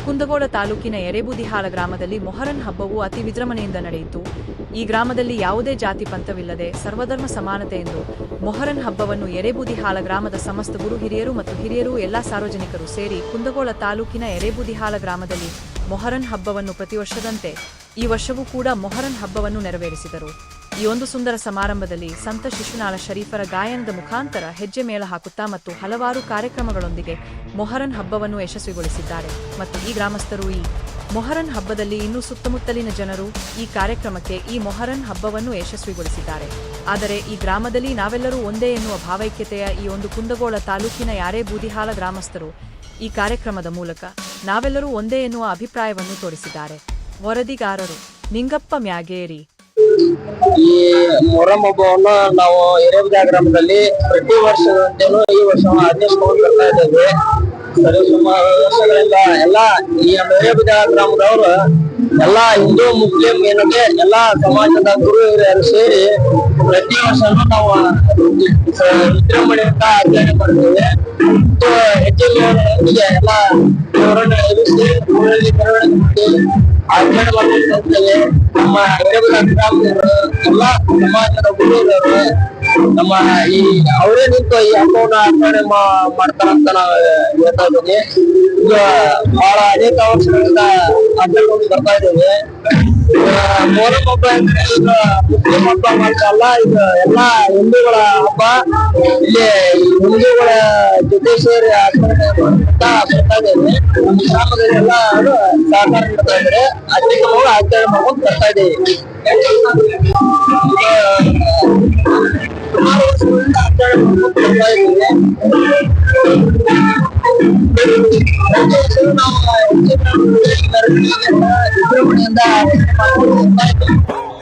ಕುಂದಗೋಳ ತಾಲೂಕಿನ ಎರೇಬೂದಿಹಾಳ ಗ್ರಾಮದಲ್ಲಿ ಮೊಹರಂ ಹಬ್ಬವು ಅತಿ ವಿಜೃಂಭಣೆಯಿಂದ ನಡೆಯಿತು. ಈ ಗ್ರಾಮದಲ್ಲಿ ಯಾವುದೇ ಜಾತಿ ಪಂಥವಿಲ್ಲದೆ ಸರ್ವಧರ್ಮ ಸಮಾನತೆ ಎಂದು ಮೊಹರಂ ಹಬ್ಬವನ್ನು ಎರೇಬೂದಿಹಾಳ ಗ್ರಾಮದ ಸಮಸ್ತ ಗುರು ಹಿರಿಯರು ಮತ್ತು ಹಿರಿಯರು ಎಲ್ಲಾ ಸಾರ್ವಜನಿಕರು ಸೇರಿ ಕುಂದಗೋಳ ತಾಲೂಕಿನ ಎರೇಬೂದಿಹಾಳ ಗ್ರಾಮದಲ್ಲಿ ಮೊಹರಂ ಹಬ್ಬವನ್ನು ಪ್ರತಿ ವರ್ಷದಂತೆ ಈ ವರ್ಷವೂ ಕೂಡ ಮೊಹರಂ ಹಬ್ಬವನ್ನು ನೆರವೇರಿಸಿದರು. ಈ ಒಂದು ಸುಂದರ ಸಮಾರಂಭದಲ್ಲಿ ಸಂತ ಶಿಶುನಾಳ ಶರೀಫರ ಗಾಯನದ ಮುಖಾಂತರ ಹೆಜ್ಜೆ ಮೇಳ ಹಾಕುತ್ತಾ ಮತ್ತು ಹಲವಾರು ಕಾರ್ಯಕ್ರಮಗಳೊಂದಿಗೆ ಮೊಹರಂ ಹಬ್ಬವನ್ನು ಯಶಸ್ವಿಗೊಳಿಸಿದ್ದಾರೆ. ಮತ್ತು ಈ ಗ್ರಾಮಸ್ಥರು ಈ ಮೊಹರಂ ಹಬ್ಬದಲ್ಲಿ ಇನ್ನೂ ಸುತ್ತಮುತ್ತಲಿನ ಜನರು ಈ ಕಾರ್ಯಕ್ರಮಕ್ಕೆ ಈ ಮೊಹರಂ ಹಬ್ಬವನ್ನು ಯಶಸ್ವಿಗೊಳಿಸಿದ್ದಾರೆ. ಆದರೆ ಈ ಗ್ರಾಮದಲ್ಲಿ ನಾವೆಲ್ಲರೂ ಒಂದೇ ಎನ್ನುವ ಭಾವೈಕ್ಯತೆಯ ಈ ಒಂದು ಕುಂದಗೋಳ ತಾಲೂಕಿನ ಎರೇಬೂದಿಹಾಳ ಗ್ರಾಮಸ್ಥರು ಈ ಕಾರ್ಯಕ್ರಮದ ಮೂಲಕ ನಾವೆಲ್ಲರೂ ಒಂದೇ ಎನ್ನುವ ಅಭಿಪ್ರಾಯವನ್ನು ತೋರಿಸಿದ್ದಾರೆ. ವರದಿಗಾರರು ನಿಂಗಪ್ಪ ಮ್ಯಾಗೇರಿ. ಈ ಮೊಹರಂ ಹಬ್ಬವನ್ನು ನಾವು ಎರೇಬೂದಿಹಾಳ ಗ್ರಾಮದಲ್ಲಿ ಪ್ರತಿ ವರ್ಷದಂತೆಯೂ ಈ ವರ್ಷ ಆಚರಿಸಿಕೊಂಡು ಬರ್ತಾ ಇದ್ದೇವೆ. ಸುಮಾರು ವರ್ಷಗಳಿಂದ ಎಲ್ಲಾ ಈ ಎರೇಬೂದಿಹಾಳ ಗ್ರಾಮದವರು ಎಲ್ಲಾ ಹಿಂದೂ ಮುಸ್ಲಿಂ ಏನಂದ್ರೆ ಎಲ್ಲಾ ಸಮಾಜದ ಗುರು ಹಿರಿಯರು ಸೇರಿ ಪ್ರತಿ ವರ್ಷನೂ ನಾವು ವಿಜೃಂಭಣೆಯಿಂದ ಆಚರಣೆ ಮಾಡ್ತೇವೆ. ಮತ್ತು ಹೆಚ್ಚಿನ ಎಲ್ಲಾ ಅವರನ್ನು ಎದುರಿಸಿ ಆಚರಣೆ ಮಾಡ್ತೇವೆ. ನಮ್ಮ ಎರೇಬೂದಿಹಾಳ ಗ್ರಾಮದವರು ಎಲ್ಲಾ ಸಮಾಜದ ಗುರು ಹಿರಿಯರು ನಮ್ಮ ಈ ಅವರೇ ನಿಂತು ಈ ಹಬ್ಬವನ್ನು ಆಚರಣೆ ಮಾಡ್ತಾರಂತ ನಾವು ಹೇಳ್ತಾ ಇದ್ದೀವಿ. ಈಗ ಬಹಳ ಅನೇಕ ವರ್ಷಗಳಿಂದ ಆಚರಣೆ ಬರ್ತಾ ಇದ್ದೇವೆ. ಮೊಹರಂ ಹಬ್ಬ ಅಂದ್ರೆ ಈಗ ಮುಸ್ಲಿಂ ಹಬ್ಬ ಮಾತ್ರ ಅಲ್ಲ, ಈಗ ಎಲ್ಲಾ ಹಿಂದೂಗಳ ಹಬ್ಬ. ಇಲ್ಲಿ ಹಿಂದೂಗಳ ಜೊತೆ ಸೇರಿ ಆಚರಣೆ ಮಾಡ್ತಾ ಬರ್ತಾ ಇದ್ದೇವೆ. ನಮ್ಮ ಗ್ರಾಮದಲ್ಲಿ ಎಲ್ಲರೂ ಸಹಕಾರ ನೀಡ್ತಾ ಇದ್ದಾರೆ. ಅತ್ಯುತ್ತಮವಾಗಿ ಆಚರಣೆ ಮಾಡ್ಕೊಂಡು ಬರ್ತಾ ಇದ್ದೇವೆ. ಸುಮಾರು ವರ್ಷಗಳಿಂದ ಆಚರಣೆ ಮಾಡ್ಕೊಂಡು ಬರ್ತಾ ಇದ್ದೇವೆ. ನಾವು ವಿಜೃಂಭಣೆಯಿಂದ ಆಚರಣೆ ಮಾಡ್ಕೊಂಡು ಬರ್ತಾ ಇದ್ದೇವೆ.